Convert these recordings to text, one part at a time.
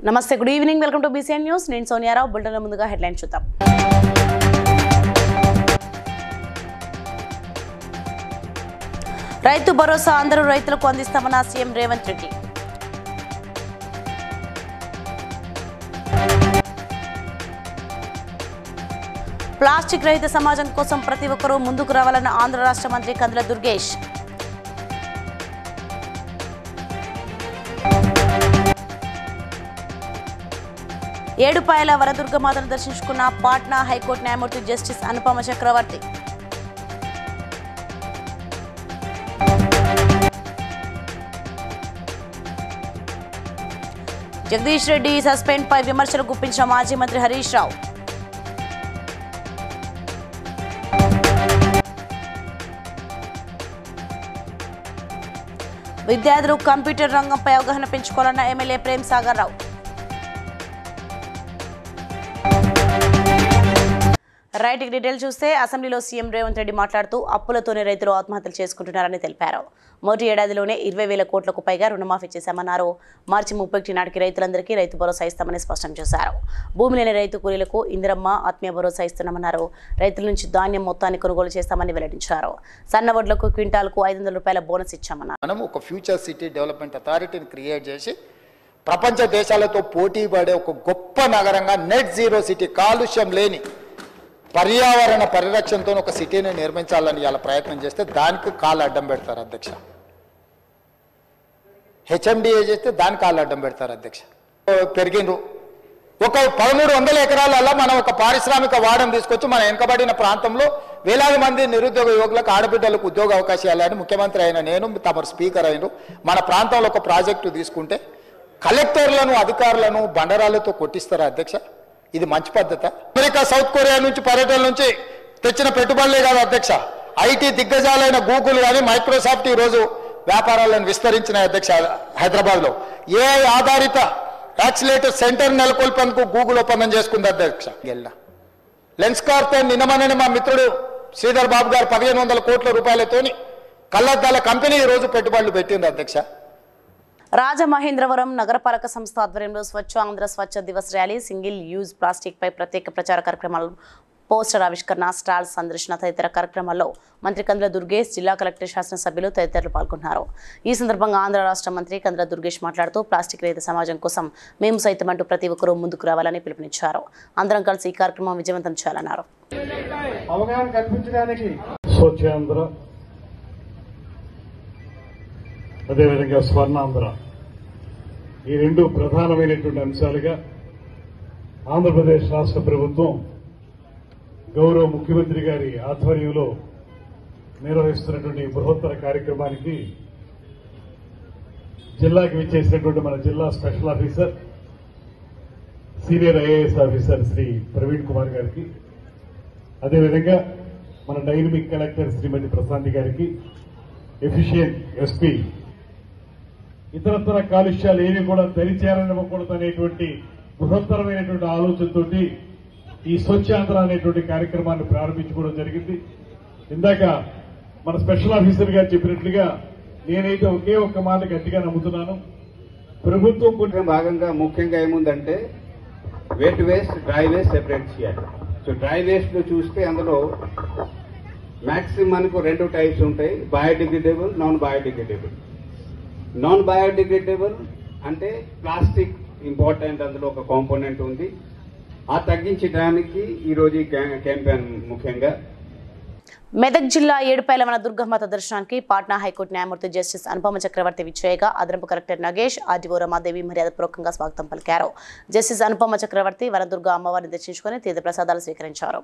నమస్తే, good evening, welcome to BCN news. నేను సోనియారావు. బులెటిన్ల ముందుగా హెడ్లైన్స్ చూద్దాం. రైతు భరోసా అందరూ రైతులకు అందిస్తామన్న సీఎం రేవంత్ రెడ్డి. ప్లాస్టిక్ రహిత సమాజం కోసం ప్రతి ఒక్కరూ ముందుకు రావాలన్న ఆంధ్ర రాష్ట్ర మంత్రి కందుల దుర్గేష్. ఏడుపాయల వరదుర్గమాతను దర్శించుకున్న పాట్నా హైకోర్టు న్యాయమూర్తి జస్టిస్ అనుపమ చక్రవర్తి. జగదీష్ రెడ్డి సస్పెండ్ పై విమర్శలు గుప్పించిన మాజీ మంత్రి హరీష్ రావు. విద్యార్థులు కంప్యూటర్ రంగంపై అవగాహన పెంచుకోవాలన్న ఎమ్మెల్యే ప్రేమ్ సాగర్ రావు. రైట్ డీటెయిల్ చూస్తే అసెంబ్లీలో సీఎం రేవంత్ రెడ్డి మాట్లాడుతూ అప్పులతోనే రైతులు ఆత్మహత్యలు చేసుకుంటున్నారని తెలిపారు. మొదటి ఏడాదిలోనే 20,000 కోట్లకు పైగా రుణమాఫీ చేశామన్నారు. మార్చి 31 నాటికి రైతులందరికీ రైతు భరోసా ఇస్తామని స్పష్టం చేశారు. భూమి లేని రైతు కూలీలకు ఇందిరమ్మ ఆత్మీయ భరోసా ఇస్తున్నామన్నారు. రైతుల నుంచి ధాన్యం మొత్తాన్ని కొనుగోలు చేస్తామని వెల్లడించారు. సన్న వడ్లకు క్వింటాల్కు 500 రూపాయల బోనస్ ఇచ్చామన్నారు. మనం ఒక ఫ్యూచర్ సిటీ డెవలప్మెంట్ అథారిటీని క్రియేట్ చేసి ప్రపంచ దేశాలతో పోటీ పడే ఒక గొప్ప నగరంగా నెట్ జీరో సిటీ, కాలుష్యం లేని పర్యావరణ పరిరక్షణతో ఒక సిటీని నిర్మించాలని ఇలా ప్రయత్నం చేస్తే దానికి కాలు అడ్డం పెడతారు అధ్యక్ష. హెచ్ఎండిఏ చేస్తే దానికి కాలు అడ్డం పెడతారు అధ్యక్ష. పెరిగిండ్రు ఒక 1300 ఎకరాలలో మనం ఒక పారిశ్రామిక వాడని తీసుకొచ్చి మన వెనుకబడిన ప్రాంతంలో వేలాది మంది నిరుద్యోగ యువకులకు, ఆడబిడ్డలకు ఉద్యోగ అవకాశాలు అని ముఖ్యమంత్రి అయిన నేను, తమరు స్పీకర్ అయినరు, మన ప్రాంతంలో ఒక ప్రాజెక్టు తీసుకుంటే కలెక్టర్లను, అధికారులను బండరాలతో కొట్టిస్తారా అధ్యక్ష? ఇది మంచి పద్ధత? అమెరికా, సౌత్ కొరియా నుంచి పర్యటన నుంచి తెచ్చిన పెట్టుబడులే కాదు అధ్యక్ష, ఐటీ దిగ్గజాలైన గూగుల్ కానీ మైక్రోసాఫ్ట్ ఈరోజు వ్యాపారాలను విస్తరించిన అధ్యక్ష. హైదరాబాద్లో ఏఐ ఆధారిత యాక్సిలేటర్ సెంటర్ నెలకొల్పేందుకు గూగుల్ ఒప్పందం చేసుకుంది అధ్యక్ష. లెన్స్కార్తో నిన్నమనే మా మిత్రుడు శ్రీధర్ బాబు గారు 1500 కోట్ల రూపాయలతోని కళ్ళద్దాల కంపెనీ ఈరోజు పెట్టుబడులు పెట్టింది అధ్యక్ష. రాజమహేంద్రవరం నగరపాలక సంస్థ ఆధ్వర్యంలో Swachh Andhra Swachh Divas rally, single use plastic పై ప్రత్యేక ప్రచార కార్యక్రమాలు, పోస్టర్ ఆవిష్కరణ, స్టాల్ సందర్శన తదితర కార్యక్రమాల్లో మంత్రి కందుల దుర్గేష్, జిల్లా కలెక్టర్, శాసనసభ్యులు తదితరులు పాల్గొన్నారు. ఈ సందర్భంగా ఆంధ్ర రాష్ట్ర మంత్రి కందుల దుర్గేష్ మాట్లాడుతూ ప్లాస్టిక్ రహిత సమాజం కోసం మేము సైతం అంటూ ప్రతి ఒక్కరూ ముందుకు రావాలని పిలుపునిచ్చారు. అందరం కలిసి ఈ కార్యక్రమం విజయవంతం చేయాలన్నారు. అదేవిధంగా స్వర్ణాంధ్ర, ఈ రెండు ప్రధానమైనటువంటి అంశాలుగా ఆంధ్రప్రదేశ్ రాష్ట్ర ప్రభుత్వం గౌరవ ముఖ్యమంత్రి గారి ఆధ్వర్యంలో నిర్వహిస్తున్నటువంటి బృహత్తర కార్యక్రమానికి జిల్లాకి విచ్చేసినటువంటి మన జిల్లా special officer, senior IAS officer Shri Praveen Kumar గారికి, అదేవిధంగా మన డైనమిక్ కలెక్టర్ శ్రీమతి ప్రశాంతి గారికి, ఎఫిషియెంట్ ఎస్పీ, ఇతరతర కాలుష్యాలు ఏవి కూడా దరిచేరనివ్వకూడదు అనేటువంటి బృహత్తరమైనటువంటి ఆలోచనతో ఈ స్వచ్ఛాంధ్ర అనేటువంటి కార్యక్రమాన్ని ప్రారంభించుకోవడం జరిగింది. ఇందాక మన స్పెషల్ ఆఫీసర్ గారు చెప్పినట్లుగా నేనైతే ఒకే ఒక్క మాట గట్టిగా నమ్ముతున్నాను. ప్రభుత్వం కొంచెం భాగంగా ముఖ్యంగా ఏముందంటే wet waste, dry waste separate చేయాలి. సో డ్రై వేస్ట్ లో చూస్తే అందులో మాక్సిమం మనకు 2 టైప్స్ ఉంటాయి, biodegradable, non biodegradable. Non biodegradable అంటే ప్లాస్టిక్ ఇంపార్టెంట్, అందులో ఒక కాంపోనెంట్ ఉంది. ఆ తగ్గించడానికి ఈరోజు ఈ క్యాంపెయిన్ ముఖ్యంగా. మెదక్ జిల్లా ఏడుపాయల వనదుర్గమాత దర్శనానికి పాట్నా హైకోర్టు న్యాయమూర్తి జస్టిస్ అనుపమ చక్రవర్తి విచ్చేయగా అదనపు కలెక్టర్ నగేష్, ఆర్డీఓ రమాదేవి మర్యాదపూర్వకంగా స్వాగతం పలికారు. జస్టిస్ అనుపమ చక్రవర్తి వనదుర్గ అమ్మవారిని దర్శించుకుని తీర్థ ప్రసాదాలు స్వీకరించారు.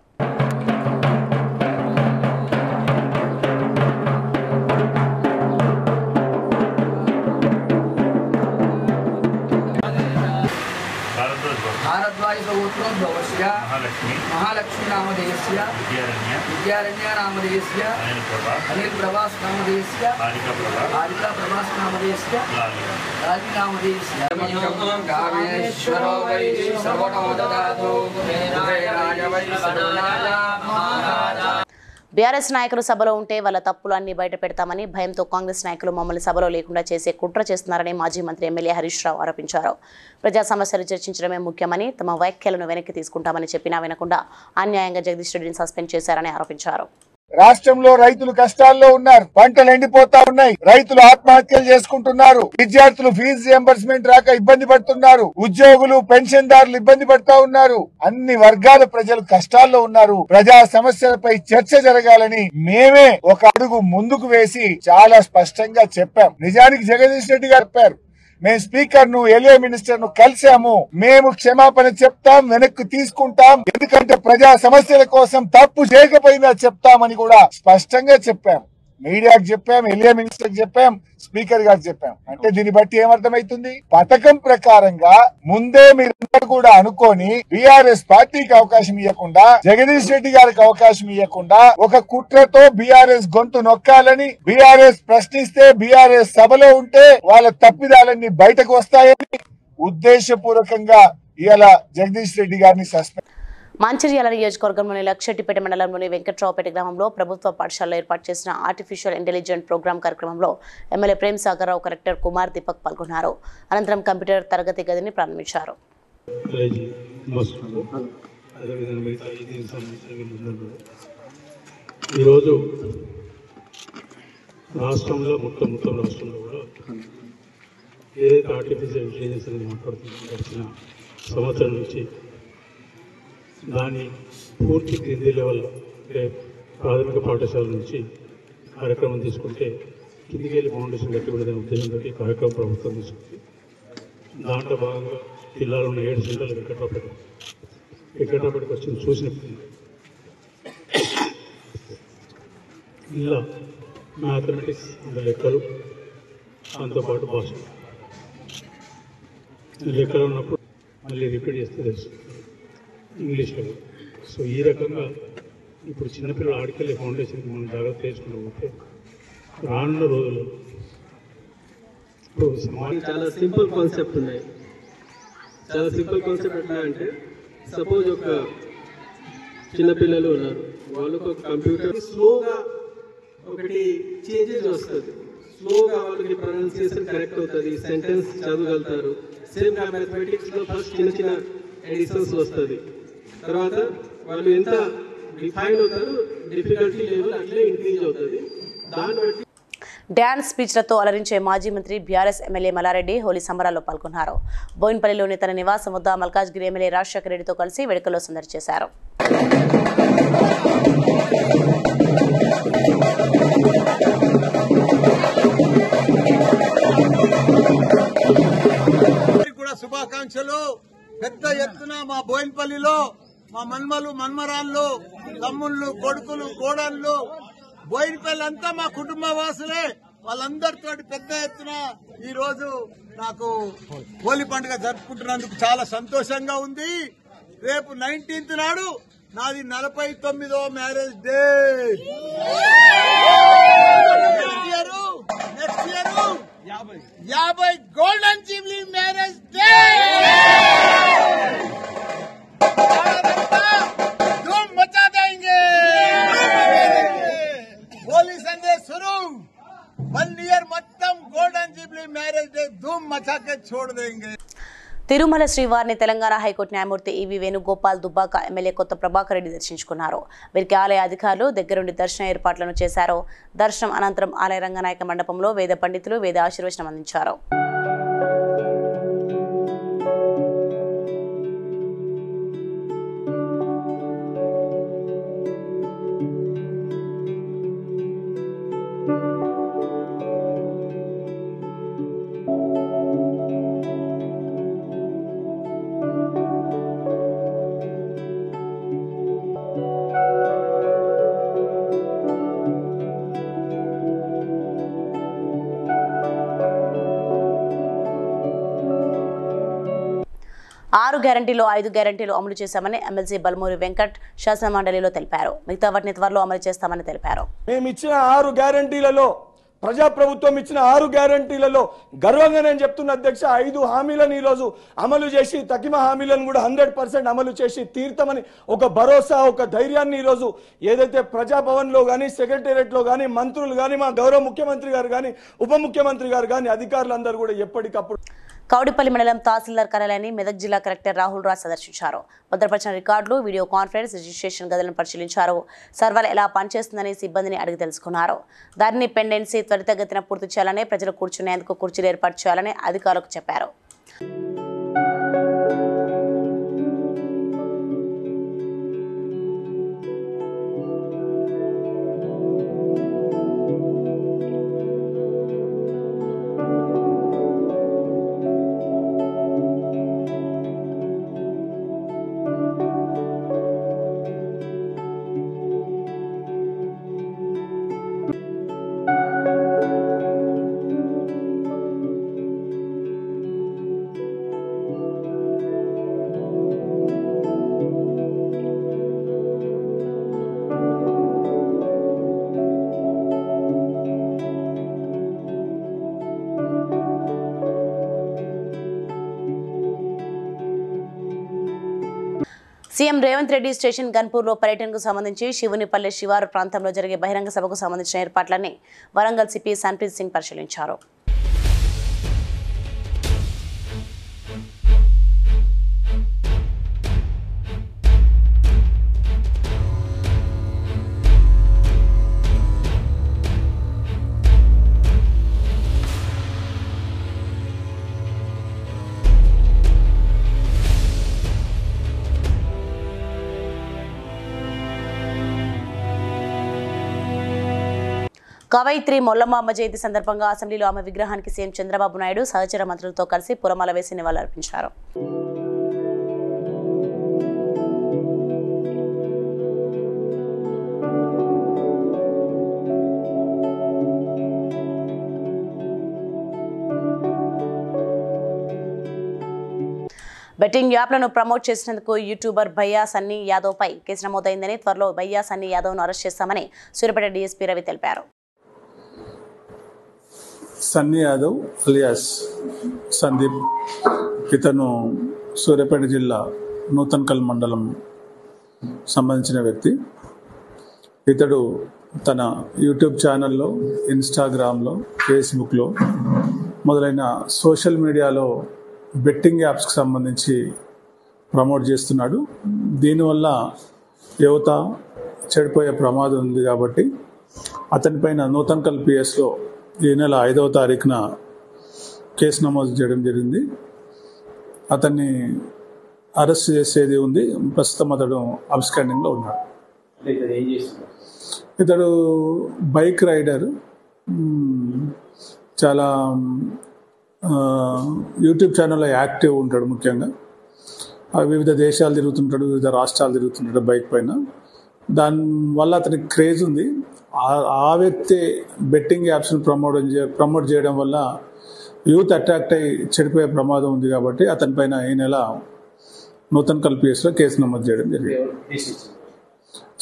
महालक्ष्मी नामधेयस्य विद्यारण्य नामधेयस्य अनिल प्रभास नामधेयस्य हारिका प्रभास नामधेयस्य लाली नामधेयस्य कामेश्वरो वै सर्वतो ददातु राज वै सर्वराजा महाराजा. బీఆర్ఎస్ నాయకులు సభలో ఉంటే వాళ్ళ తప్పులు అన్ని బయట పెడతామని భయంతో కాంగ్రెస్ నాయకులు మమ్మల్ని సభలో లేకుండా చేసే కుట్ర చేస్తున్నారని మాజీ మంత్రి ఎమ్మెల్యే హరీష్ రావు ఆరోపించారు. ప్రజా సమస్యలు చర్చించడమే ముఖ్యమని, తమ వ్యాఖ్యలను వెనక్కి తీసుకుంటామని చెప్పినా వినకుండా అన్యాయంగా జగదీష్ రెడ్డిని సస్పెండ్ చేశారని ఆరోపించారు. రాష్ట్రంలో రైతులు కష్టాల్లో ఉన్నారు. పంటలు ఎండిపోతా ఉన్నాయి. రైతులు ఆత్మహత్యలు చేసుకుంటున్నారు. విద్యార్థులు ఫీజు రియంబర్స్మెంట్ రాక ఇబ్బంది పడుతున్నారు. ఉద్యోగులు పెన్షన్దారులు ఇబ్బంది పడుతా ఉన్నారు. అన్ని వర్గాల ప్రజలు కష్టాల్లో ఉన్నారు. ప్రజా సమస్యలపై చర్చ జరగాలని మేమే ఒక అడుగు ముందుకు వేసి చాలా స్పష్టంగా చెప్పాం. నిజానికి జగదీష్ రెడ్డి గారు చెప్పారు, మేము స్పీకర్ ను ఎల్ఏ మినిస్టర్ ను కలిసాము, మేము క్షమాపణ చెప్తాం, వెనక్కి తీసుకుంటాం, ఎందుకంటే ప్రజా సమస్యల కోసం తప్పు చేయకపోయినా చెప్తామని కూడా స్పష్టంగా చెప్పాం. మీడియాకు చెప్పాం, ఎల్ఏ మినిస్టర్ చెప్పాం, స్పీకర్ గారు చెప్పాం. అంటే దీన్ని బట్టి ఏమర్థమైతుంది? పథకం ప్రకారంగా ముందే మీరందరూ కూడా అనుకోని బీఆర్ఎస్ పార్టీకి అవకాశం ఇవ్వకుండా, జగదీష్ రెడ్డి గారికి అవకాశం ఇవ్వకుండా ఒక కుట్రతో బీఆర్ఎస్ గొంతు నొక్కాలని, బీఆర్ఎస్ ప్రశ్నిస్తే బీఆర్ఎస్ సభలో ఉంటే వాళ్ళ తప్పిదాలన్నీ బయటకు వస్తాయని ఉద్దేశపూర్వకంగా ఇలా జగదీష్ రెడ్డి గారిని సస్పెండ్. మంచిర్యాల నియోజకవర్గంలోని లక్షెట్టిపేట మండలంలోని వెంకట్రావుపేట గ్రామంలో ప్రభుత్వ పాఠశాలలో ఏర్పాటు చేసిన ఆర్టిఫిషియల్ ఇంటెలిజెంట్ ప్రోగ్రాం కార్యక్రమంలో ఎమ్మెల్యే ప్రేమ్ సాగర్ రావు, కలెక్టర్ కుమార్ దీపక్ పాల్గొన్నారు. అనంతరం కంప్యూటర్ తరగతి గదిని ప్రారంభించారు. ఈరోజు రాష్ట్రంలో మొత్తం రాష్ట్రంలో కూడా ఏదైతే ఆర్టిఫిషియల్ ఇంటెలిజెన్స్ అనేది మాట్లాడుతున్నాం గడిచిన సంవత్సరం నుంచి దాన్ని పూర్తి క్రింది లెవెల్ అంటే ప్రాథమిక పాఠశాల నుంచి కార్యక్రమం తీసుకుంటే కిందికి వెళ్ళి ఫౌండేషన్ కట్టకూడదనే ఉద్దేశంతో కార్యక్రమం ప్రభుత్వం తీసుకుంది. దాంట్లో భాగంగా జిల్లాలో ఉన్న 7 సెంటర్లు వెంకట్రావుపేటకు వచ్చి చూసినప్పుడు ఇలా మ్యాథమెటిక్స్ లెక్కలు, దాంతోపాటు భాష లెక్కలు ఉన్నప్పుడు మళ్ళీ రిపీట్ చేస్తే తెలుసు ఇంగ్లీష్లో. సో ఈ రకంగా ఇప్పుడు చిన్నపిల్లలు ఆడికెళ్ళే ఫౌండేషన్కి మనం జాగ్రత్త చేసుకుంటూ పోతే రానున్న రోజుల్లో ఇప్పుడు చాలా సింపుల్ కాన్సెప్ట్ ఉన్నాయి. చాలా సింపుల్ కాన్సెప్ట్ ఎట్లా అంటే, సపోజ్ ఒక చిన్నపిల్లలు ఉన్నారు, వాళ్ళకు ఒక కంప్యూటర్ స్లోగా ఒకటి చేంజెస్ వస్తుంది, స్లోగా వాళ్ళకి ప్రొనౌన్సియేషన్ కరెక్ట్ అవుతుంది, సెంటెన్స్ చదవగలుగుతారు. సేమ్ మ్యాథమెటిక్స్లో ఫస్ట్ చిన్న ఎడిషన్స్ వస్తుంది, తర్వాత వాళ్ళు ఎంత డిఫైన్ అవుతారు, డిఫికల్టీ లెవెల్ అట్లే ఇంక్రీజ్ అవుతుంది. దాన్ని బట్టి డ్యాన్స్ స్పీచ్లతో అలరించే మాజీ మంత్రి బీఆర్ఎస్ ఎమ్మెల్యే మల్లారెడ్డి హోలీ సంబరాల్లో పాల్గొన్నారు. బోయిన్పల్లిలోని తన నివాసం వద్ద మల్కాజ్గిరి ఎమ్మెల్యే రాజశేఖర రెడ్డితో కలిసి వేడుకల్లో సందడి చేశారు. శుభాకాంక్షలు. పెద్ద ఎత్తున మా బోయిన్పల్లిలో మా మన్మలు, మన్మరాళ్ళు, తమ్ముళ్ళు, కొడుకులు, కోడళ్ళు, బోయిన్పల్లి అంతా మా కుటుంబ వాసులే. వాళ్ళందరితో పెద్ద ఎత్తున ఈ రోజు నాకు హోలీ పండుగ జరుపుకుంటున్నందుకు చాలా సంతోషంగా ఉంది. రేపు 19th నాడు నాది 49వ marriage day. Next year 50 golden jubilee marriage day. धूम मचा देंगे. होली संडे शुरू, 1 year మొత్తం గోల్డెన్ జూబ్లీ మ్యారేజ్ డే ధూమ్ మచా के छोड़ देंगे. తిరుమల శ్రీవారిని తెలంగాణ హైకోర్టు న్యాయమూర్తి ఈవీ వేణుగోపాల్ దుబ్బాక ఎమ్మెల్యే కొత్త ప్రభాకర్ రెడ్డి దర్శించుకున్నారు. వీరికి ఆలయ అధికారులు దగ్గరుండి దర్శన ఏర్పాట్లను చేశారు. దర్శనం అనంతరం ఆలయ రంగనాయక మండపంలో వేద పండితులు వేద ఆశీర్వచనం అందించారు. ఆరు గ్యారంటీలో 5 గ్యారంటీలు అమలు చేశామని ఎమ్మెల్సీ బల్మూరి వెంకట్ శాసన మండలిలో తెలిపారు. మిగతా వాటిని త్వరలో అమలు చేస్తామని తెలిపారు. మేము ఇచ్చిన 6 గ్యారంటీలలో ప్రజాప్రభుత్వం ఇచ్చిన 6 గ్యారంటీలలో గర్వంగా నేను చెప్తున్న అధ్యక్ష 5 హామీలను ఈరోజు అమలు చేసి తగిన హామీలను కూడా 100% అమలు చేసి తీర్థమని ఒక భరోసా ఒక ధైర్యాన్ని ఈరోజు ఏదైతే ప్రజాభవన్లో కానీ సెక్రటేరియట్లో కానీ మంత్రులు కానీ మా గౌరవ ముఖ్యమంత్రి గారు కానీ ఉప ముఖ్యమంత్రి గారు కానీ అధికారులందరూ కూడా ఎప్పటికప్పుడు కౌడిపల్లి మండలం తహసీల్దార్ కార్యాలయాన్ని మెదక్ జిల్లా కలెక్టర్ రాహుల్ రాజ్ సందర్శించారు. భద్రపరిచిన రికార్డులు వీడియో కాన్ఫరెన్స్ రిజిస్ట్రేషన్ గదులను పరిశీలించారు. సర్వర్ ఎలా పనిచేస్తుందని సిబ్బందిని అడిగి తెలుసుకున్నారు. దానిని పెండెన్సీ త్వరితగతిన పూర్తి చేయాలని ప్రజలు కూర్చునేందుకు కుర్చీలు ఏర్పాటు చేయాలని అధికారులకు చెప్పారు. సీఎం రేవంత్ రెడ్డి స్టేషన్ గన్పూర్లో పర్యటనకు సంబంధించి శివునిపల్లె శివారు ప్రాంతంలో జరిగే బహిరంగ సభకు సంబంధించిన ఏర్పాట్లన్నీ వరంగల్ సిపి సన్ప్రీత్ సింగ్ పరిశీలించారు. కవయిత్రి మొల్లమ్మ జయంతి సందర్భంగా అసెంబ్లీలో ఆమె విగ్రహానికి సీఎం చంద్రబాబు నాయుడు సహచర మంత్రులతో కలిసి పూలమాల వేసి నివాళులర్పించారు. బెట్టింగ్ యాప్లను ప్రమోట్ చేసినందుకు యూట్యూబర్ భయ్యా సన్నీ యాదవ్ పై కేసు నమోదైందని, త్వరలో భయ్యా సన్నీ యాదవ్ను అరెస్ట్ చేస్తామని సూర్యాపేట డీఎస్పీ రవి తెలిపారు. సన్నీ యాదవ్ అలియాస్ సందీప్ ఇతను సూర్యాపేట జిల్లా నూతన్కల్ మండలం సంబంధించిన వ్యక్తి. ఇతడు తన యూట్యూబ్ ఛానల్లో, ఇన్స్టాగ్రామ్లో, ఫేస్బుక్లో మొదలైన సోషల్ మీడియాలో బెట్టింగ్ యాప్స్కి సంబంధించి ప్రమోట్ చేస్తున్నాడు. దీనివల్ల యువత చెడిపోయే ప్రమాదం ఉంది కాబట్టి అతనిపైన నూతన్కల్ పిఎస్లో ఈ నెల 5వ తారీఖున కేసు నమోదు చేయడం జరిగింది. అతన్ని అరెస్ట్ చేసేది ఉంది. ప్రస్తుతం అతడు అబ్స్కాండింగ్లో ఉన్నాడు. ఇతడు బైక్ రైడర్, చాలా యూట్యూబ్ ఛానల్లో యాక్టివ్ ఉంటాడు. ముఖ్యంగా వివిధ దేశాలు తిరుగుతుంటాడు, వివిధ రాష్ట్రాలు తిరుగుతుంటాడు బైక్ పైన. దానివల్ల అతనికి క్రేజ్ ఉంది. ఆ వ్యక్తి బెట్టింగ్ యాప్స్ని ప్రమోట్ చేయడం వల్ల యూత్ అట్రాక్ట్ అయ్యి చెడిపోయే ప్రమాదం ఉంది కాబట్టి అతనిపైన ఈ నెల నూతన్కల్ పిఎస్లో కేసు నమోదు చేయడం జరిగింది.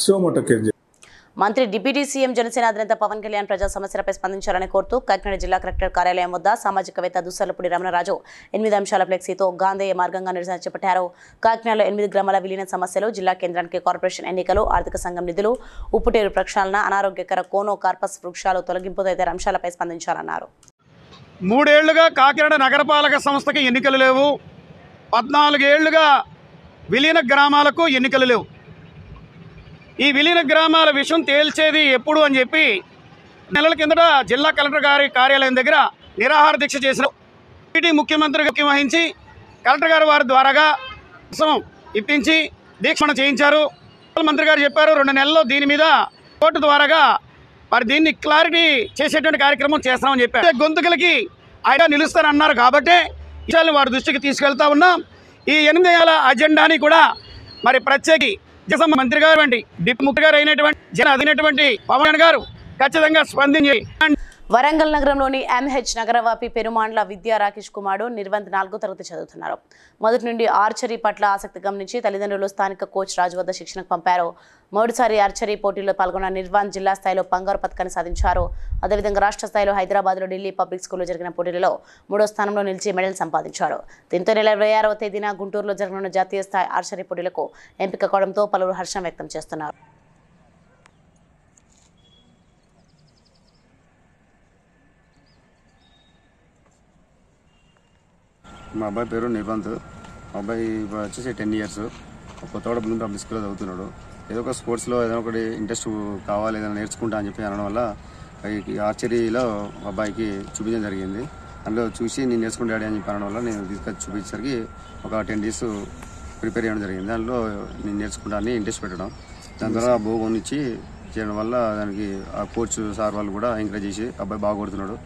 Suo motu case. మంత్రి డిప్యూటీ సీఎం జనసేన అధినేత పవన్ కళ్యాణ్ ప్రజా సమస్యలపై స్పందించాలని కోరుతూ కాకినాడ జిల్లా కలెక్టర్ కార్యాలయం వద్ద సామాజికవేత్త దుస్సలపూడి రమణరాజు 8 అంశాల ఫ్లెక్సీతో గాంధేయ మార్గంగా నిరసన చేపట్టారు. కాకినాడలో 8 గ్రామాల విలీన సమస్యలు, జిల్లా కేంద్రానికి కార్పొరేషన్ ఎన్నికలు, ఆర్థిక సంఘం నిధులు, ఉప్పుటేరు ప్రక్షాళన, అనారోగ్యకర కోనో కార్పస్ వృక్షాలు తొలగింపు తదితర అంశాలపై స్పందించాలన్నారు. 3 ఏళ్లుగా కాకినాడ నగరపాలక సంస్థకి ఎన్నికలు లేవు. 14 ఏళ్లుగా విలీన గ్రామాలకు ఎన్నికలు లేవు. ఈ విలీన గ్రామాల విషయం తేల్చేది ఎప్పుడు అని చెప్పి నెలల కిందట జిల్లా కలెక్టర్ గారి కార్యాలయం దగ్గర నిరాహార దీక్ష చేసిన ముఖ్యమంత్రికి వహించి కలెక్టర్ గారు వారి ద్వారాగా ఇప్పించి దీక్ష చేయించారు. మంత్రి గారు చెప్పారు 2 నెలల్లో దీని మీద కోర్టు ద్వారాగా మరి దీన్ని క్లారిటీ చేసేటువంటి కార్యక్రమం చేస్తామని చెప్పారు. గొంతుకలకి ఆయన నిలుస్తారన్నారు కాబట్టి విషయాలను వారి దృష్టికి తీసుకెళ్తా ఉన్నాం. ఈ 8 ఏళ్ల అజెండాని కూడా మరి ప్రత్యేకి మంత్రి గారు డిప్యూటీ ముఖ్య గారు అయినటువంటి జన అధినటువంటి పవన్ గారు ఖచ్చితంగా స్పందించి వరంగల్ నగరంలోని ఎంహెచ్ నగరవాపి పెరుమాండ్ల విద్యా రాకేష్ కుమారుడు నిర్వంత్ 4వ తరగతి చదువుతున్నారు. మొదటి నుండి ఆర్చరీ పట్ల ఆసక్తి గమనించి తల్లిదండ్రులు స్థానిక కోచ్ రాజు వద్ద శిక్షణకు పంపారు. మొదటిసారి ఆర్చరీ పోటీల్లో పాల్గొన్న నిర్వంత్ జిల్లా స్థాయిలో బంగారు పతకాన్ని సాధించారు. అదేవిధంగా రాష్ట్ర స్థాయిలో హైదరాబాద్లో ఢిల్లీ పబ్లిక్ స్కూల్లో జరిగిన పోటీలలో 3వ స్థానంలో నిలిచి మెడల్ సంపాదించాడు. దీంతో నెల 26వ తేదీన గుంటూరులో జరగనున్న జాతీయ స్థాయి ఆర్చరీ పోటీలకు ఎంపిక కావడంతో పలువురు హర్షం వ్యక్తం చేస్తున్నారు. మా అబ్బాయి పేరు నిర్వంత్. మా అబ్బాయి వచ్చేసి 10 years. కొత్తవాడ బ్లూమ్ పబ్లిక్ స్కూల్లో చదువుతున్నాడు. ఏదో ఒక స్పోర్ట్స్లో ఏదైనా ఒకటి ఇంట్రెస్ట్ కావాలి, ఏదైనా నేర్చుకుంటా అని చెప్పి అనడం వల్ల ఈ ఆర్చరీలో మా అబ్బాయికి చూపించడం జరిగింది. అందులో చూసి నేను నేర్చుకుంటాడు అని చెప్పి అనడం వల్ల నేను తీసుకొచ్చి చూపించేసరికి ఒక 10 days ప్రిపేర్ చేయడం జరిగింది. దానిలో నేను నేర్చుకుంటానని ఇంట్రెస్ట్ పెట్టడం, దాని ద్వారా బోగొనిచ్చి చేయడం వల్ల దానికి ఆ కోచ్ సార్ వాళ్ళు కూడా ఎంకరేజ్ చేసి అబ్బాయి బాగా కొడుతున్నాడు,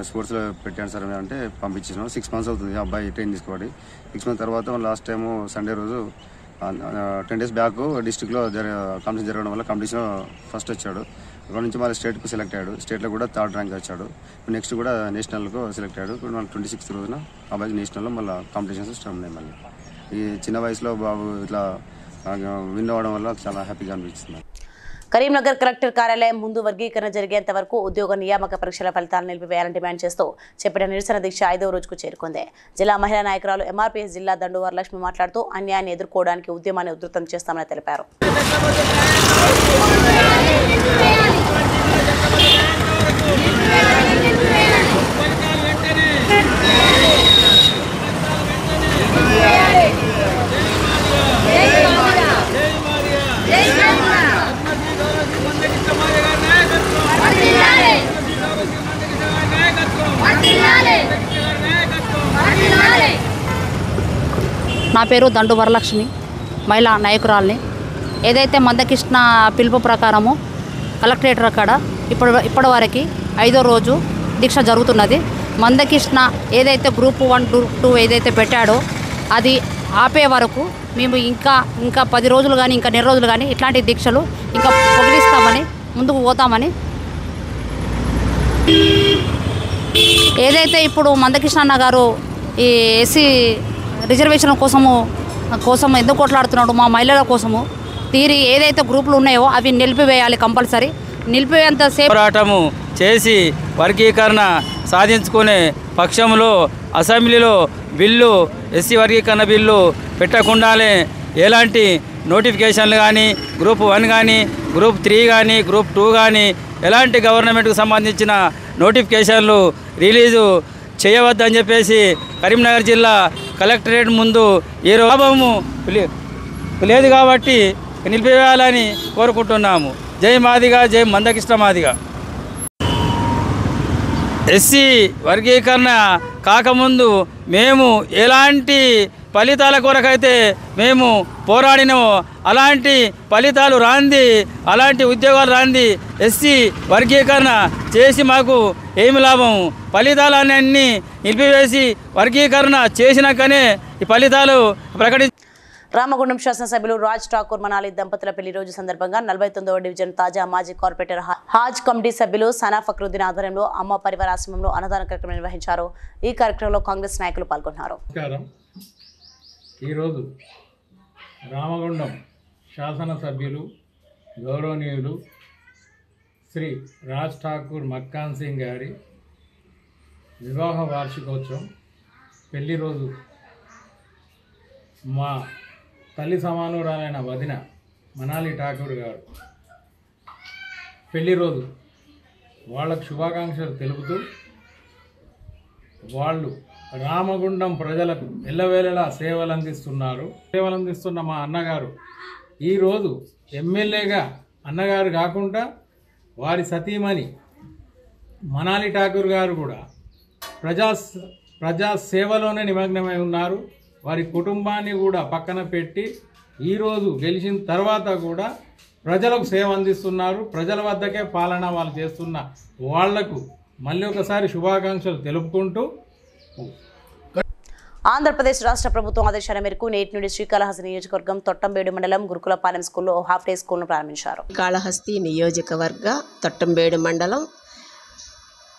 స్పోర్ట్స్లో పెట్టాను సార్ అంటే పంపించేసాను. 6 months అవుతుంది అబ్బాయి ట్రైన్ తీసుకోవాలి. 6 months తర్వాత లాస్ట్ టైము సండే రోజు 10 days బ్యాక్ డిస్ట్రిక్ట్లో కాంపిటీషన్ జరగడం వల్ల కాంపిటీషన్ ఫస్ట్ వచ్చాడు. అక్కడ నుంచి మళ్ళీ స్టేట్కు సెలెక్ట్ అయ్యాడు. స్టేట్లో కూడా 3rd rank వచ్చాడు. నెక్స్ట్ కూడా నేషనల్కు సెలెక్ట్ అయ్యాడు. ఇప్పుడు మళ్ళీ 26th రోజున అబ్బాయికి నేషనల్లో మళ్ళీ కాంపిటీషన్స్ స్టార్ట్ ఉన్నాయి. మళ్ళీ ఈ చిన్న వయసులో బాబు ఇట్లా విన్ అవ్వడం వల్ల చాలా హ్యాపీగా అనిపిస్తుంది. కరీంనగర్ కలెక్టర్ కార్యాలయం ముందు వర్గీకరణ జరిగేంత వరకు ఉద్యోగ నియామక పరీక్షల ఫలితాలను నిలిపివేయాలని డిమాండ్ చేస్తూ చెప్పిన నిరసన దీక్ష 5వ రోజుకు చేరుకుంది. జిల్లా మహిళా నాయకురాలు ఎంఆర్పీఎస్ జిల్లా దండు వరలక్ష్మి మాట్లాడుతూ అన్యాయాన్ని ఎదుర్కోవడానికి ఉద్యమాన్ని ఉధృతం చేస్తామని తెలిపారు. నా పేరు దండు వరలక్ష్మి, మహిళా నాయకురాల్ని. ఏదైతే మందకృష్ణ పిలుపు ప్రకారము కలెక్టరేట్ అక్కడ ఇప్పటి వరకు 5వ రోజు దీక్ష జరుగుతున్నది. మందకృష్ణ ఏదైతే గ్రూప్ 1, 2 ఏదైతే పెట్టాడో అది ఆపే వరకు మేము ఇంకా 10 రోజులు కానీ ఇంకా నెల రోజులు కానీ ఇట్లాంటి దీక్షలు ఇంకా పొగిలిస్తామని ముందుకు పోతామని. ఏదైతే ఇప్పుడు మందకృష్ణ అన్న గారు ఈ ఎస్సీ రిజర్వేషన్ కోసం ఎందుకు కొట్లాడుతున్నాడు, మా మహిళల కోసము తీరి ఏదైతే గ్రూపులు ఉన్నాయో అవి నిలిపివేయాలి, కంపల్సరీ నిలిపివేంతసేపు పోరాటము చేసి వర్గీకరణ సాధించుకునే పక్షంలో అసెంబ్లీలో బిల్లు ఎస్సీ వర్గీకరణ బిల్లు పెట్టకుండానే ఎలాంటి నోటిఫికేషన్లు కానీ గ్రూప్ 1 కానీ గ్రూప్ 3 కానీ గ్రూప్ 2 కానీ ఎలాంటి గవర్నమెంట్కు సంబంధించిన నోటిఫికేషన్లు రిలీజు చేయవద్దని చెప్పేసి కరీంనగర్ జిల్లా కలెక్టరేట్ ముందు ఈ లాభము లేదు కాబట్టి నిలిపివేయాలని కోరుకుంటున్నాము. జై మాదిగా, జై మందకృష్ణ మాదిగా. ఎస్సీ వర్గీకరణ కాకముందు మేము ఎలాంటి ఫలితాల కొరకైతే మేము పోరాడినమో అలాంటి ఫలితాలు రాంది, అలాంటి ఉద్యోగాలు రాంది ఎస్సీ వర్గీకరణ చేసి మాకు ఏమి లాభం? ఫలితాలన్నీ నిలిపివేసి వర్గీకరణ చేసినాకనే ఈ ఫలితాలు ప్రకటి. రామగుండం శాసనసభ్యులు రాజ్ ఠాకూర్ మనాలి దంపతుల పెళ్లి రోజు సందర్భంగా 49వ డివిజన్ తాజా మాజీ కార్పొరేటర్ హాజ్ కమిటీ సభ్యులు సనా ఫక్రుద్దీన్ ఆధ్వర్యంలో అమ్మ పరివార ఆశ్రమంలో అన్నదాన కార్యక్రమం నిర్వహించారు. ఈ కార్యక్రమంలో కాంగ్రెస్ నాయకులు పాల్గొన్నారు. ఈరోజు రామగుండం శాసనసభ్యులు గౌరవనీయులు శ్రీ రాజ్ ఠాకూర్ మక్కాన్ సింగ్ గారి వివాహ వార్షికోత్సవం పెళ్లి రోజు మా తల్లి సమానురాలైన వదిన మనాలి ఠాకూర్ గారు పెళ్లి రోజు వాళ్ళకు శుభాకాంక్షలు తెలుపుతూ వాళ్ళు రామగుండం ప్రజలకు ఎల్లవేళలా సేవలందిస్తున్న మా అన్నగారు ఈరోజు ఎమ్మెల్యేగా అన్నగారు కాకుండా వారి సతీమణి మనాలి ఠాకూర్ గారు కూడా ప్రజా సేవలోనే నిమగ్నమై ఉన్నారు. వారి కుటుంబాన్ని కూడా పక్కన పెట్టి ఈరోజు గెలిచిన తర్వాత కూడా ప్రజలకు సేవ అందిస్తున్నారు. ప్రజల వద్దకే పాలన వాళ్ళు చేస్తున్న వాళ్లకు మళ్ళీ ఒకసారి శుభాకాంక్షలు తెలుపుకుంటూ ఆంధ్రప్రదేశ్ రాష్ట్ర ప్రభుత్వం ఆదేశాల మేరకు నేటి నుండి శ్రీకాళహస్తి నియోజకవర్గం తొట్టంబేడు మండలం గురుకులపాలెం స్కూల్లో హాఫ్ డే స్కూల్ను ప్రారంభించారు. కాళహస్తి నియోజకవర్గ తొట్టంబేడు మండలం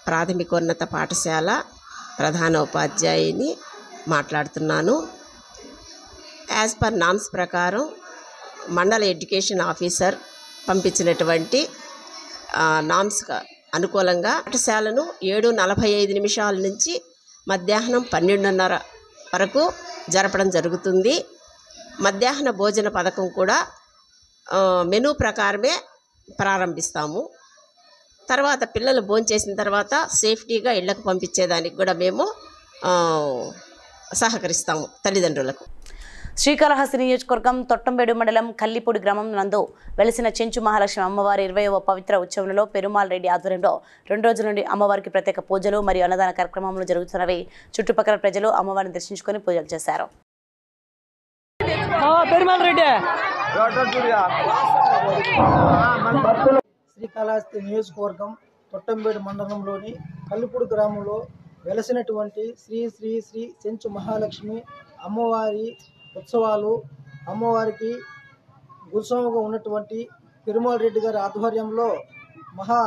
ప్రాథమికోన్నత పాఠశాల ప్రధానోపాధ్యాయుని మాట్లాడుతున్నాను. యాజ్ పర్ నామ్స్ ప్రకారం మండల ఎడ్యుకేషన్ ఆఫీసర్ పంపించినటువంటి నామ్స్ అనుకూలంగా పాఠశాలను 7:45 నుంచి మధ్యాహ్నం 12:30 వరకు జరపడం జరుగుతుంది. మధ్యాహ్న భోజన పథకం కూడా మెనూ ప్రకారమే ప్రారంభిస్తాము. తర్వాత పిల్లలు భోంచేసిన తర్వాత సేఫ్టీగా ఇళ్లకు పంపించేదానికి కూడా మేము సహకరిస్తాము తల్లిదండ్రులకు. శ్రీకాళహస్తి నియోజకవర్గం తొట్టంబేడు మండలం కల్లిపూడి గ్రామం నందు వెలిసిన చెంచు మహాలక్ష్మి అమ్మవారి 20వ పవిత్ర ఉత్సవంలో పెరుమాల్ రెడ్డి ఆధ్వర్యంలో 2 రోజుల నుండి అమ్మవారికి ప్రత్యేక పూజలు మరియు అన్నదాన కార్యక్రమాలు జరుగుతున్నవి. చుట్టుపక్కల ప్రజలు అమ్మవారిని దర్శించుకొని పూజలు చేశారు. శ్రీకాళహస్తి నియోజకవర్గం తొట్టంబేడు మండలంలోని కల్లిపూడి గ్రామంలో వెలసినటువంటి శ్రీ శ్రీ శ్రీ చెంచు మహాలక్ష్మి అమ్మవారి ఉత్సవాలు అమ్మవారికి గురుస్వామిగా ఉన్నటువంటి పెరుమాల్ రెడ్డి గారి ఆధ్వర్యంలో మహా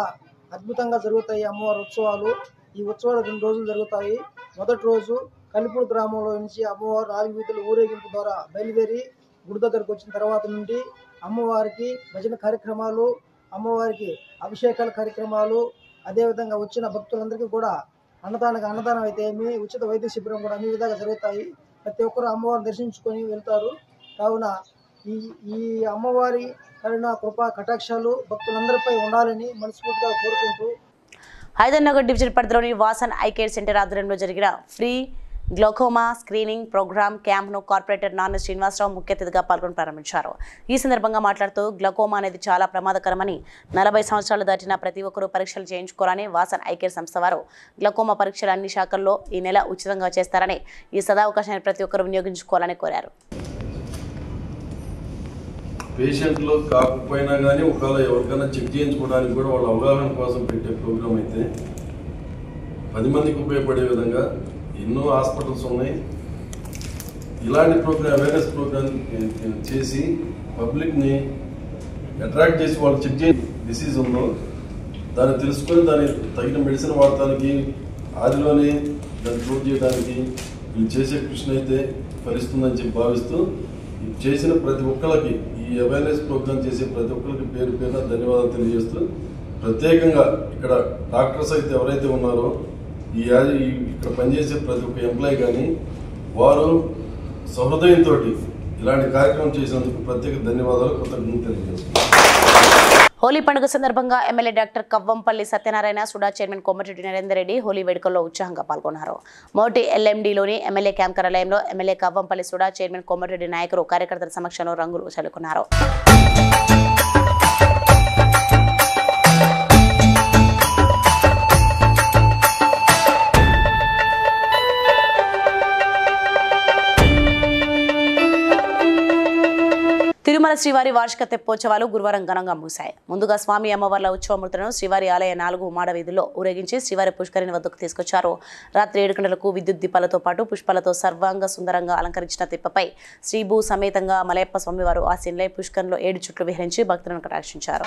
అద్భుతంగా జరుగుతాయి అమ్మవారి ఉత్సవాలు. ఈ ఉత్సవాలు 2 రోజులు జరుగుతాయి. మొదటి రోజు కల్లిపూడి గ్రామంలో నుంచి అమ్మవారు 4 వీధుల ఊరేగింపు ద్వారా బయలుదేరి గుడి దగ్గరకు వచ్చిన తర్వాత నుండి అమ్మవారికి భజన కార్యక్రమాలు, అమ్మవారికి అభిషేకాల కార్యక్రమాలు, అదేవిధంగా వచ్చిన భక్తులందరికీ కూడా అన్నదానం అయితే ఏమి ఉచిత వైద్య శిబిరం కూడా అన్ని విధాలుగా జరుగుతాయి. ప్రతి ఒక్కరు అమ్మవారిని దర్శించుకొని వెళ్తారు. కావున ఈ అమ్మవారి కరుణ కృపా కటాక్షాలు భక్తులందరిపై ఉండాలని మనస్ఫూర్తిగా కోరుకుంటూ హైదరాబాద్ డివిజన్ పరిధిలోని వాసన్ ఐ కేర్ సెంటర్ ఆధ్వర్యంలో జరిగిన ఫ్రీ గ్లోకోమా స్క్రీనింగ్ ప్రోగ్రామ్ క్యాంప్ను కార్పొరేటర్ నాన్న శ్రీనివాసరావు ముఖ్య అతిథిగా పాల్గొని ప్రారంభించారు. ఈ సందర్భంగా మాట్లాడుతూ గ్లోకోమా అనేది చాలా ప్రమాదకరమని 40 సంవత్సరాలు దాటిన ప్రతి ఒక్కరూ పరీక్షలు చేయించుకోవాలని వాసన్ ఐ కేర్ సంస్థ వారు గ్లోకోమా పరీక్షలు అన్ని శాఖల్లో ఈ నెల ఉచితంగా చేస్తారని, ఈ సదావకాశాన్ని ప్రతి ఒక్కరూ వినియోగించుకోవాలని కోరారు. పేషెంట్లు కాకపోయినా కానీ ఒకవేళ ఎవరికైనా చెక్ చేయించుకోవడానికి కూడా వాళ్ళ అవగాహన కోసం పెట్టే ప్రోగ్రాం అయితే 10 మందికి ఉపయోగపడే విధంగా ఎన్నో హాస్పిటల్స్ ఉన్నాయి. ఇలాంటి ప్రోగ్రామ్ అవేర్నెస్ ప్రోగ్రామ్ చేసి పబ్లిక్ని అట్రాక్ట్ చేసి వాళ్ళు చెక్ చేసి డిసీజ్ ఉందో దాన్ని తెలుసుకొని దాన్ని తగిన మెడిసిన్ వాడటానికి ఆదిలోనే దాన్ని ప్రూవ్ చేయడానికి వీళ్ళు చేసే కృషి అయితే ఫలిస్తుందని చెప్పి భావిస్తూ చేసిన ప్రతి ఒక్కరికి ఈ అవేర్నెస్ ప్రోగ్రామ్ చేసే ప్రతి ఒక్కరికి పేరు పేరున ధన్యవాదాలు తెలియజేస్తూ ప్రత్యేకంగా ఇక్కడ డాక్టర్స్ అయితే ఎవరైతే ఉన్నారో ఇక్కడ పనిచేసే ప్రతి ఒక్క ఎంప్లాయీ కానీ వారు సహృదయంతో ఇలాంటి కార్యక్రమం చేసినందుకు ప్రత్యేక ధన్యవాదాలు కృతజ్ఞతలు తెలియజేస్తున్నారు. హోలీ పండుగ సందర్భంగా MLA doctor Kavvampalli Satyanarayana, SUDA chairman Komatireddy Narender Reddy Holi వేడుకల్లో ఉత్సాహంగా పాల్గొన్నారు. మోటి ఎల్ఎండిలోని ఎమ్మెల్యే క్యాంప్ కార్యాలయంలో ఎమ్మెల్యే కవ్వంపల్లి సుడా చైర్మన్ కోమటిరెడ్డి నాయకులు కార్యకర్తల సమక్షంలో రంగులు చల్లుకున్నారు. తిరుమల శ్రీవారి వార్షిక తెప్పోత్సవాలు గురువారం ఘనంగా ముగిశాయి. ముందుగా స్వామి అమ్మవార్ల ఉత్సవమూర్తులను శ్రీవారి ఆలయ 4 మాడ వీధుల్లో ఊరేగించి శ్రీవారి పుష్కరిణి వద్దకు తీసుకొచ్చారు. రాత్రి 7 గంటలకు విద్యుత్ దీపాలతో పాటు పుష్పాలతో సర్వాంగ సుందరంగా అలంకరించిన తిప్పపై శ్రీభూ సమేతంగా మలయప్ప స్వామివారు ఆసీనులై పుష్కరంలో 7 చుట్లు విహరించి భక్తులను కటాక్షించారు.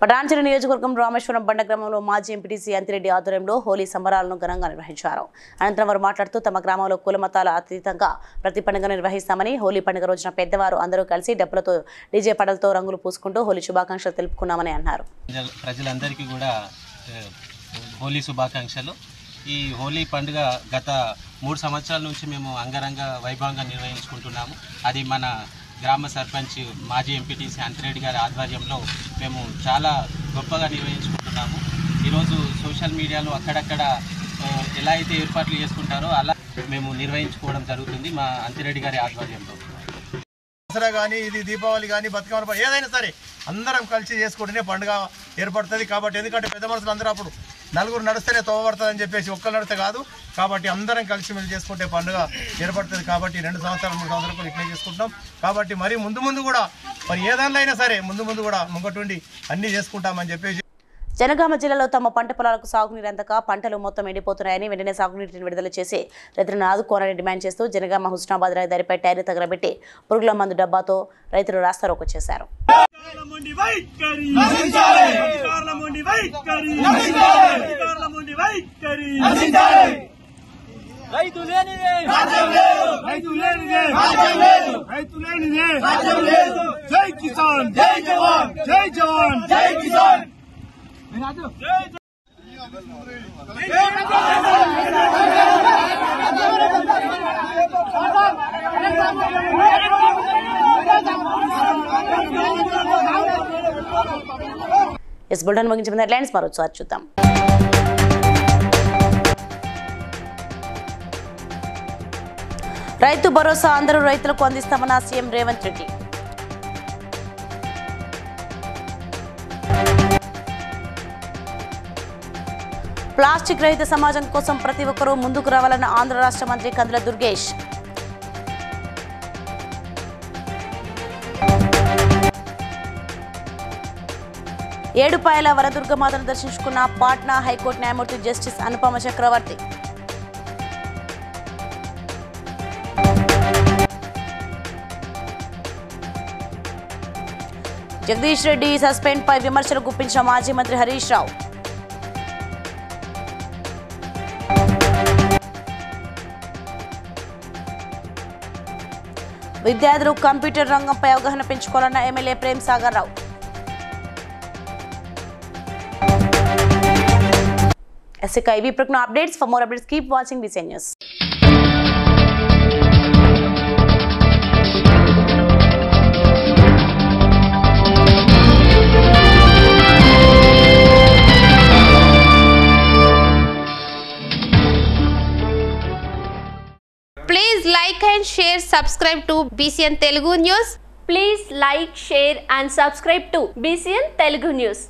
పటాన్చెరు నియోజకవర్గం రామేశ్వరం బండ గ్రామంలో మాజీ ఎంపీటీసీ అంతిరెడ్డి ఆధ్వర్యంలో హోలీ సంబరాలను ఘనంగా నిర్వహించారు. అనంతరం వారు మాట్లాడుతూ తమ గ్రామంలో కుల మతాల అతీతంగా ప్రతి పండుగను నిర్వహిస్తామని, హోలీ పండుగ రోజున పెద్దవారు అందరూ కలిసి డప్పులతో డీజే పాటలతో రంగులు పూసుకుంటూ హోలీ శుభాకాంక్షలు తెలుపుకున్నామని అన్నారు. ప్రజలందరికీ కూడా హోలీ శుభాకాంక్షలు. ఈ హోలీ పండుగ గత 3 సంవత్సరాల నుంచి మేము అంగరంగ వైభవంగా నిర్వహించుకుంటున్నాము. అది మన గ్రామ సర్పంచ్ మాజీ ఎంపీటీసీ అంతిరెడ్డి గారి ఆధ్వర్యంలో మేము చాలా గొప్పగా నిర్వహించుకుంటున్నాము. ఈరోజు సోషల్ మీడియాలో అక్కడక్కడ ఎలా అయితే ఏర్పాట్లు చేసుకుంటారో అలా మేము నిర్వహించుకోవడం జరుగుతుంది మా అంతిరెడ్డి గారి ఆధ్వర్యంలో. దసరా కానీ, ఇది దీపావళి కానీ, బతుకమ్మ ఏదైనా సరే అందరం కలిసి చేసుకుంటేనే పండుగ ఏర్పడుతుంది. కాబట్టి ఎందుకంటే పెద్ద మనుషులు అందరూ అప్పుడు నలుగురు నడిస్తేనే తోవబడుతుందని చెప్పేసి ఒక్కరు నడిస్తే కాదు. కాబట్టి అందరం కలిసి మెలిసి చేసుకుంటే పండుగ ఏర్పడుతుంది. కాబట్టి 2 సంవత్సరాలు 3 సంవత్సరాలు కూడా ఇట్లే చేసుకుంటాం. కాబట్టి మరి ముందు కూడా మరి ఏ దానిలో అయినా సరే ముందు కూడా ముంగటుండి అన్నీ చేసుకుంటామని చెప్పేసి. జనగామ జిల్లాలో తమ పంట పొలాలకు సాగునీరు అందక పంటలు మొత్తం ఎండిపోతున్నాయని, వెంటనే సాగునీటిని విడుదల చేసి రైతులను ఆదుకోవాలని డిమాండ్ చేస్తూ జనగామ హుస్నాబాద్ రహదారిపై టైర్లు తగలబెట్టి పురుగుల మందు డబ్బాతో రైతులు రాస్తారోకో చేశారు. ఎస్ బుల్టన్ ముగించిన హెడ్లైన్స్ మరోసారి చూద్దాం. రైతు భరోసా అందరూ రైతులకు అందిస్తామన్న సీఎం రేవంత్ రెడ్డి. ప్లాస్టిక్ రహిత సమాజం కోసం ప్రతి ఒక్కరూ ముందుకు రావాలన్న ఆంధ్ర రాష్ట్ర మంత్రి కందుల దుర్గేష్. ఏడుపాయల వరదుర్గమాతను దర్శించుకున్న పాట్నా హైకోర్టు న్యాయమూర్తి జస్టిస్ అనుపమ చక్రవర్తి. జగదీష్ రెడ్డి సస్పెండ్ పై విమర్శలు గుప్పించిన మాజీ మంత్రి హరీష్ రావు. విద్యార్థులు కంప్యూటర్ రంగంపై అవగాహన పెంచుకోవాలన్న ఎమ్మెల్యే ప్రేమ్ సాగర్ రావు. ఇవి ప్రకటన updates. For more updates keep watching BCN News. Please like and share, subscribe to BCN Telugu News. Please like, share and subscribe to BCN Telugu News.